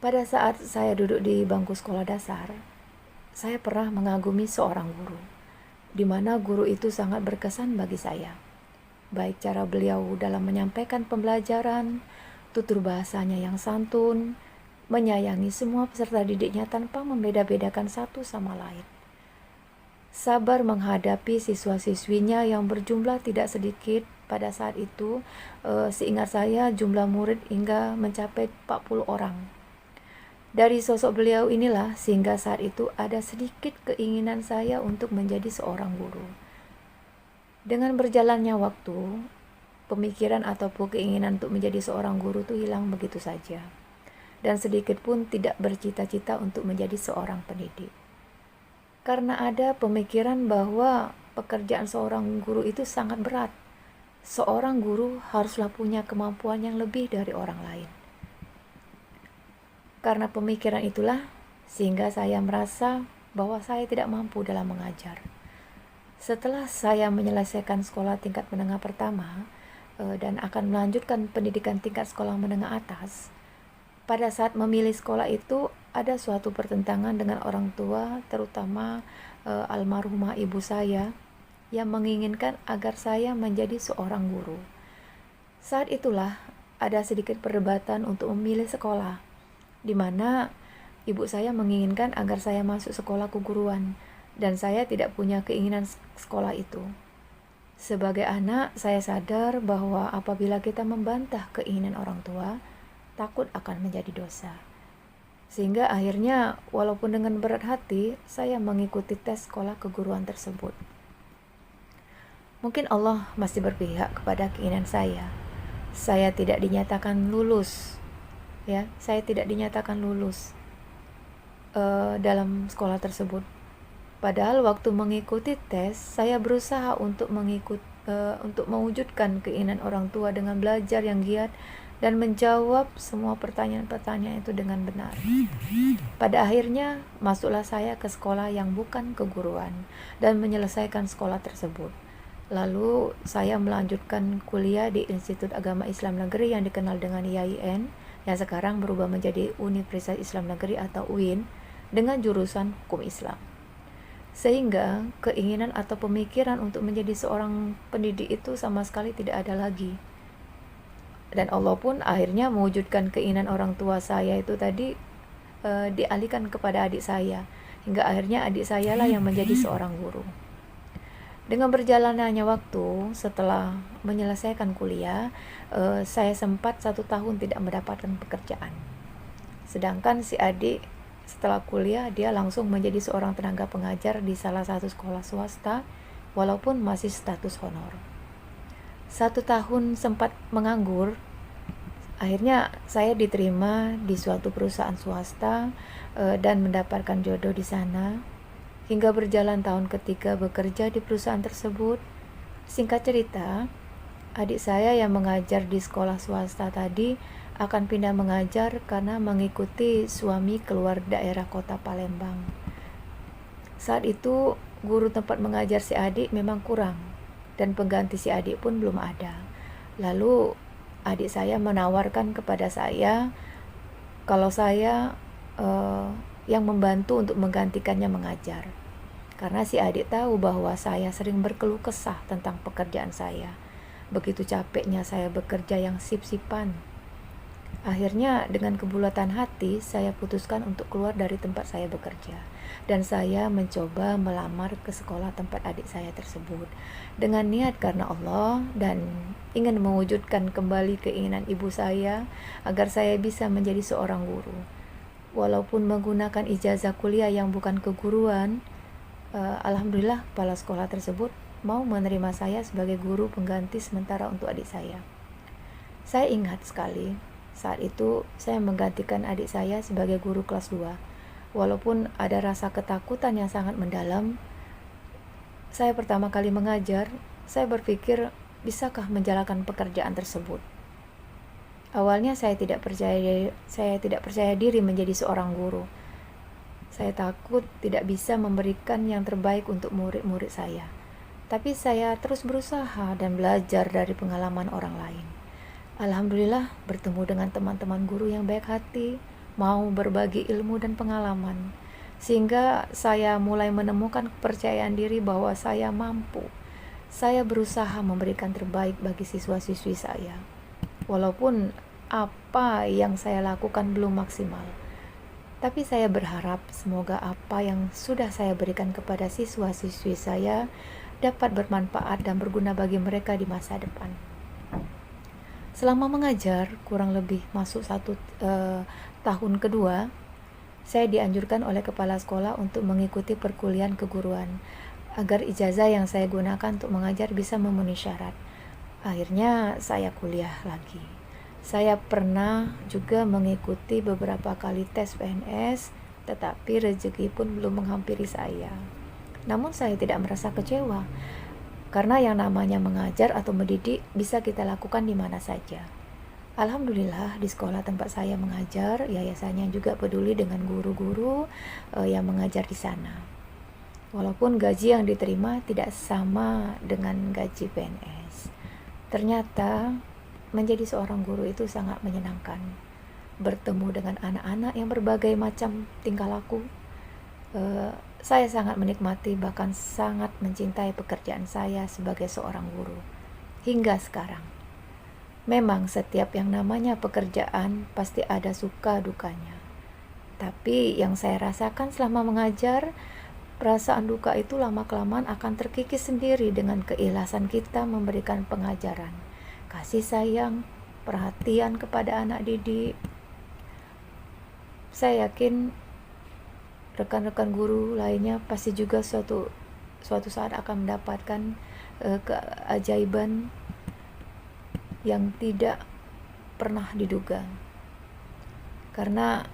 Pada saat saya duduk di bangku sekolah dasar, saya pernah mengagumi seorang guru, di mana guru itu sangat berkesan bagi saya. Baik cara beliau dalam menyampaikan pembelajaran, tutur bahasanya yang santun, menyayangi semua peserta didiknya tanpa membeda-bedakan satu sama lain. Sabar menghadapi siswa-siswinya yang berjumlah tidak sedikit. Pada saat itu, seingat saya jumlah murid hingga mencapai 40 orang. Dari sosok beliau inilah sehingga saat itu ada sedikit keinginan saya untuk menjadi seorang guru. Dengan berjalannya waktu, pemikiran ataupun keinginan untuk menjadi seorang guru itu hilang begitu saja. Dan sedikit pun tidak bercita-cita untuk menjadi seorang pendidik. Karena ada pemikiran bahwa pekerjaan seorang guru itu sangat berat. Seorang guru haruslah punya kemampuan yang lebih dari orang lain. Karena pemikiran itulah, sehingga saya merasa bahwa saya tidak mampu dalam mengajar. Setelah saya menyelesaikan sekolah tingkat menengah pertama dan akan melanjutkan pendidikan tingkat sekolah menengah atas, pada saat memilih sekolah itu ada suatu pertentangan dengan orang tua, terutama almarhumah ibu saya yang menginginkan agar saya menjadi seorang guru. Saat itulah ada sedikit perdebatan untuk memilih sekolah, di mana ibu saya menginginkan agar saya masuk sekolah keguruan dan saya tidak punya keinginan sekolah itu. Sebagai anak, saya sadar bahwa apabila kita membantah keinginan orang tua, takut akan menjadi dosa. Sehingga akhirnya walaupun dengan berat hati, saya mengikuti tes sekolah keguruan tersebut. Mungkin Allah masih berpihak kepada keinginan saya. Saya tidak dinyatakan lulus. Saya tidak dinyatakan lulus dalam sekolah tersebut. Padahal waktu mengikuti tes, saya berusaha untuk untuk mewujudkan keinginan orang tua dengan belajar yang giat dan menjawab semua pertanyaan-pertanyaan itu dengan benar. Pada akhirnya, masuklah saya ke sekolah yang bukan keguruan dan menyelesaikan sekolah tersebut. Lalu saya melanjutkan kuliah di Institut Agama Islam Negeri yang dikenal dengan IAIN, yang sekarang berubah menjadi Universitas Islam Negeri atau UIN dengan jurusan Hukum Islam. Sehingga keinginan atau pemikiran untuk menjadi seorang pendidik itu sama sekali tidak ada lagi. Dan Allah pun akhirnya mewujudkan keinginan orang tua saya itu tadi dialihkan kepada adik saya. Hingga akhirnya adik saya lah yang menjadi seorang guru. Dengan berjalannya waktu, setelah menyelesaikan kuliah, saya sempat 1 tahun tidak mendapatkan pekerjaan. Sedangkan si adik setelah kuliah, dia langsung menjadi seorang tenaga pengajar di salah satu sekolah swasta, walaupun masih status honor. 1 tahun sempat menganggur, akhirnya saya diterima di suatu perusahaan swasta dan mendapatkan jodoh di sana. Hingga berjalan tahun ketiga bekerja di perusahaan tersebut. Singkat cerita, adik saya yang mengajar di sekolah swasta tadi akan pindah mengajar karena mengikuti suami keluar daerah kota Palembang. Saat itu guru tempat mengajar si adik memang kurang dan pengganti si adik pun belum ada. Lalu adik saya menawarkan kepada saya kalau saya yang membantu untuk menggantikannya mengajar. Karena si adik tahu bahwa saya sering berkeluh kesah tentang pekerjaan saya. Begitu capeknya saya bekerja yang sip-sipan. Akhirnya dengan kebulatan hati saya putuskan untuk keluar dari tempat saya bekerja. Dan saya mencoba melamar ke sekolah tempat adik saya tersebut. Dengan niat karena Allah dan ingin mewujudkan kembali keinginan ibu saya agar saya bisa menjadi seorang guru. Walaupun menggunakan ijazah kuliah yang bukan keguruan, alhamdulillah kepala sekolah tersebut mau menerima saya sebagai guru pengganti sementara untuk adik saya. Saya ingat sekali, saat itu saya menggantikan adik saya sebagai guru kelas 2. Walaupun ada rasa ketakutan yang sangat mendalam, saya pertama kali mengajar, saya berpikir bisakah menjalankan pekerjaan tersebut. Awalnya saya tidak percaya diri menjadi seorang guru. Saya takut tidak bisa memberikan yang terbaik untuk murid-murid saya. Tapi saya terus berusaha dan belajar dari pengalaman orang lain. Alhamdulillah bertemu dengan teman-teman guru yang baik hati, mau berbagi ilmu dan pengalaman, sehingga saya mulai menemukan kepercayaan diri bahwa saya mampu. Saya berusaha memberikan terbaik bagi siswa-siswi saya, walaupun apa yang saya lakukan belum maksimal. Tapi saya berharap semoga apa yang sudah saya berikan kepada siswa-siswi saya dapat bermanfaat dan berguna bagi mereka di masa depan. Selama mengajar, kurang lebih masuk tahun kedua, saya dianjurkan oleh kepala sekolah untuk mengikuti perkuliahan keguruan agar ijazah yang saya gunakan untuk mengajar bisa memenuhi syarat. Akhirnya saya kuliah lagi. Saya pernah juga mengikuti beberapa kali tes PNS, tetapi rezeki pun belum menghampiri saya. Namun saya tidak merasa kecewa, karena yang namanya mengajar atau mendidik bisa kita lakukan di mana saja. Alhamdulillah di sekolah tempat saya mengajar, yayasannya juga peduli dengan guru-guru yang mengajar di sana. Walaupun gaji yang diterima tidak sama dengan gaji PNS. Ternyata menjadi seorang guru itu sangat menyenangkan. Bertemu dengan anak-anak yang berbagai macam tingkah laku. Saya sangat menikmati, bahkan sangat mencintai pekerjaan saya sebagai seorang guru. Hingga sekarang. Memang setiap yang namanya pekerjaan pasti ada suka dukanya. Tapi yang saya rasakan selama mengajar, perasaan duka itu lama-kelamaan akan terkikis sendiri dengan keikhlasan kita memberikan pengajaran, kasih sayang, perhatian kepada anak didik. Saya yakin rekan-rekan guru lainnya pasti juga suatu saat akan mendapatkan keajaiban yang tidak pernah diduga. Karena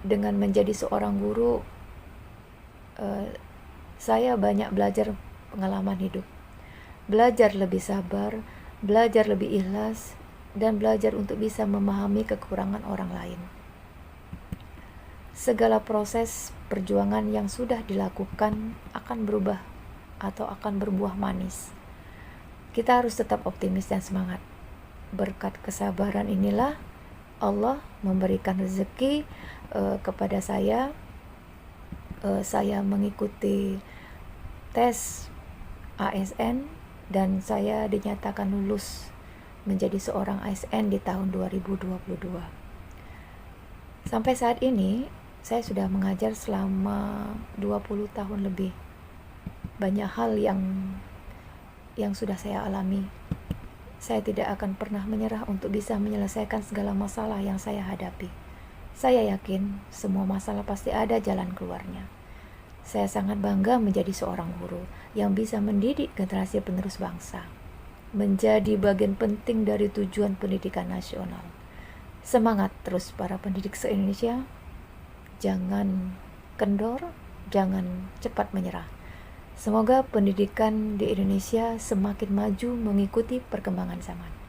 dengan menjadi seorang guru, saya banyak belajar pengalaman hidup, belajar lebih sabar, belajar lebih ikhlas, dan belajar untuk bisa memahami kekurangan orang lain. Segala proses perjuangan yang sudah dilakukan akan berubah atau akan berbuah manis. Kita harus tetap optimis dan semangat. Berkat kesabaran inilah Allah memberikan rezeki kepada saya. Saya mengikuti tes ASN dan saya dinyatakan lulus menjadi seorang ASN di tahun 2022. Sampai saat ini saya sudah mengajar selama 20 tahun lebih. Banyak hal yang sudah saya alami. Saya tidak akan pernah menyerah untuk bisa menyelesaikan segala masalah yang saya hadapi. Saya yakin semua masalah pasti ada jalan keluarnya. Saya sangat bangga menjadi seorang guru yang bisa mendidik generasi penerus bangsa, menjadi bagian penting dari tujuan pendidikan nasional. Semangat terus para pendidik se-Indonesia, jangan kendor, jangan cepat menyerah. Semoga pendidikan di Indonesia semakin maju mengikuti perkembangan zaman.